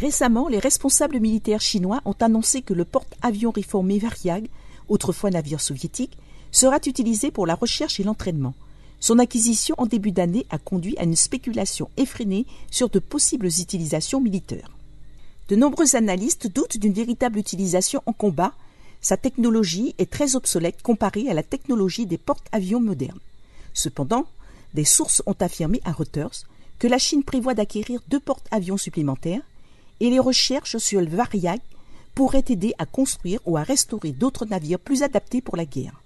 Récemment, les responsables militaires chinois ont annoncé que le porte-avions réformé Varyag, autrefois navire soviétique, sera utilisé pour la recherche et l'entraînement. Son acquisition en début d'année a conduit à une spéculation effrénée sur de possibles utilisations militaires. De nombreux analystes doutent d'une véritable utilisation en combat. Sa technologie est très obsolète comparée à la technologie des porte-avions modernes. Cependant, des sources ont affirmé à Reuters que la Chine prévoit d'acquérir 2 porte-avions supplémentaires et les recherches sur le Varyag pourraient aider à construire ou à restaurer d'autres navires plus adaptés pour la guerre.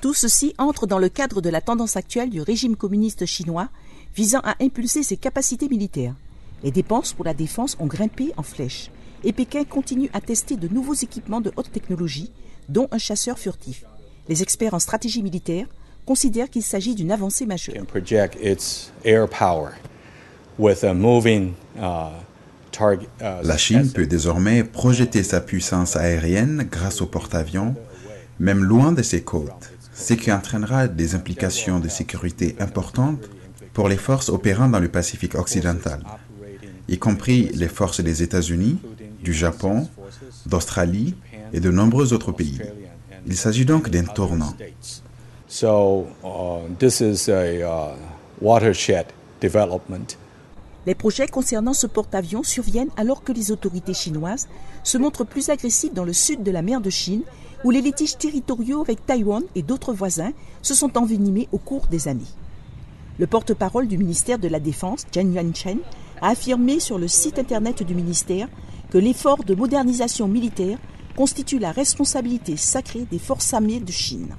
Tout ceci entre dans le cadre de la tendance actuelle du régime communiste chinois visant à impulser ses capacités militaires. Les dépenses pour la défense ont grimpé en flèche et Pékin continue à tester de nouveaux équipements de haute technologie, dont un chasseur furtif. Les experts en stratégie militaire considèrent qu'il s'agit d'une avancée majeure. La Chine peut désormais projeter sa puissance aérienne grâce aux porte-avions, même loin de ses côtes, ce qui entraînera des implications de sécurité importantes pour les forces opérant dans le Pacifique occidental, y compris les forces des États-Unis, du Japon, d'Australie et de nombreux autres pays. Il s'agit donc d'un tournant. Les projets concernant ce porte-avions surviennent alors que les autorités chinoises se montrent plus agressives dans le sud de la mer de Chine, où les litiges territoriaux avec Taïwan et d'autres voisins se sont envenimés au cours des années. Le porte-parole du ministère de la Défense, Zheng Yuanchen, a affirmé sur le site internet du ministère que l'effort de modernisation militaire constitue la responsabilité sacrée des forces armées de Chine.